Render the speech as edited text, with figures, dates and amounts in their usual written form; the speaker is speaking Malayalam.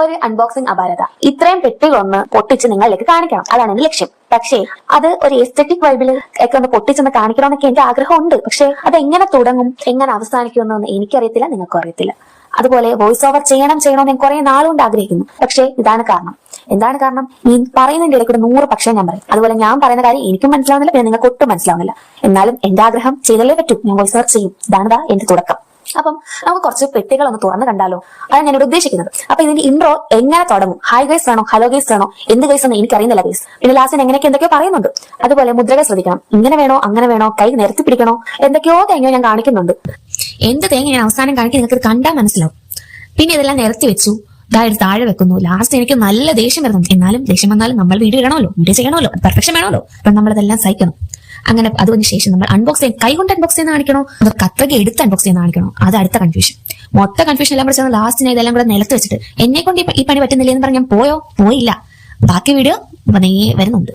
ഒരു അൺബോക്സിംഗ് അപാരത. ഇത്രയും പെട്ടികളൊന്ന് പൊട്ടിച്ച് നിങ്ങളിലേക്ക് കാണിക്കണം, അതാണ് എന്റെ ലക്ഷ്യം. പക്ഷേ അത് ഒരു എസ്തെറ്റിക് വൈബില് ഒക്കെ ഒന്ന് പൊട്ടിച്ചൊന്ന് കാണിക്കണമെന്നൊക്കെ എനിക്ക് ആഗ്രഹമുണ്ട്. പക്ഷെ അത് എങ്ങനെ തുടങ്ങും, എങ്ങനെ അവസാനിക്കുമെന്നൊന്നും എനിക്കറിയത്തില്ല, നിങ്ങൾക്കും അറിയത്തില്ല. അതുപോലെ വോയിസ് ഓവർ ചെയ്യണമെന്ന് ഞാൻ കുറെ നാളുകൊണ്ട് ആഗ്രഹിക്കുന്നു. പക്ഷേ ഇതാണ് കാരണം. എന്താണ് കാരണം? നീ പറയുന്നതിന്റെ ഇടയ്ക്കൂടെ 100 പക്ഷേ ഞാൻ പറയും. അതുപോലെ ഞാൻ പറയുന്ന കാര്യം എനിക്കും മനസ്സിലാവുന്നില്ല, പിന്നെ നിങ്ങൾക്ക് ഒട്ടും മനസ്സിലാവുന്നില്ല. എന്നാലും എന്റെ ആഗ്രഹം ചെയ്തല്ലേ പറ്റൂ. ഞാൻ വോയിസ് ഓവർ ചെയ്യും. ഇതാണ് എന്റെ തുടക്കം. അപ്പം നമുക്ക് കുറച്ച് പെട്ടികളൊന്ന് തുറന്ന് കണ്ടാലോ? അതാണ് ഞാനിവിടെ ഉദ്ദേശിക്കുന്നത്. അപ്പൊ ഇതിന്റെ ഇൻട്രോ എങ്ങനെ തുടങ്ങും? ഹായ് ഗൈസ് വേണോ, ഹലോ ഗൈസ് വേണോ, എന്ത് ഗൈസ് എന്ന് എനിക്കറിയുന്നില്ല ഗൈസ്. പിന്നെ ലാസ്റ്റിന് എങ്ങനെയൊക്കെ എന്തൊക്കെയോ പറയുന്നുണ്ട്. അതുപോലെ മുദ്രകൾ ശ്രദ്ധിക്കണം. ഇങ്ങനെ വേണോ, അങ്ങനെ വേണോ, കൈ നിരത്തി പിടിക്കണോ, എന്തൊക്കെയോ തേങ്ങയോ ഞാൻ കാണിക്കുന്നുണ്ട്. എന്ത് തേങ്ങ ഞാൻ അവസാനം കാണിക്കാൻ നിങ്ങൾക്ക് കണ്ടാൽ മനസ്സിലാവും. പിന്നെ ഇതെല്ലാം നിരത്തി വെച്ചു, ഇതായിട്ട് താഴെ വെക്കുന്നു. ലാസ്റ്റ് എനിക്ക് നല്ല ദേഷ്യം വരുന്നുണ്ട്. എന്നാലും ദേഷ്യം വന്നാലും നമ്മൾ വീഡിയോ ഇടണമല്ലോ, വീഡിയോ ചെയ്യണമല്ലോ, പെർഫെക്ഷൻ വേണമല്ലോ. അപ്പൊ നമ്മളിതെല്ലാം സഹിക്കണം. അങ്ങനെ അതിന് ശേഷം നമ്മൾ അൺബോക്സ് ചെയ്യാൻ കൈകൊണ്ട് അൺബോക്സ് ചെയ്യുന്ന കാണിക്കണോ, അത് കത്രക എടുത്ത് അൺബോക്സ് ചെയ്യുന്ന കാണിക്കണോ? അത് അടുത്ത കൺഫ്യൂഷൻ. മൊത്തം കൺഫ്യൂഷൻ എല്ലാം കൂടെ ലാസ്റ്റിനെ ഇതെല്ലാം കൂടെ നിലത്ത് വെച്ചിട്ട് എന്നെ കൊണ്ട് ഈ പണി പറ്റുന്നില്ല എന്ന് പറഞ്ഞാൽ ഞാൻ പോയില്ല. ബാക്കി വീഡിയോ വരുന്നുണ്ട്.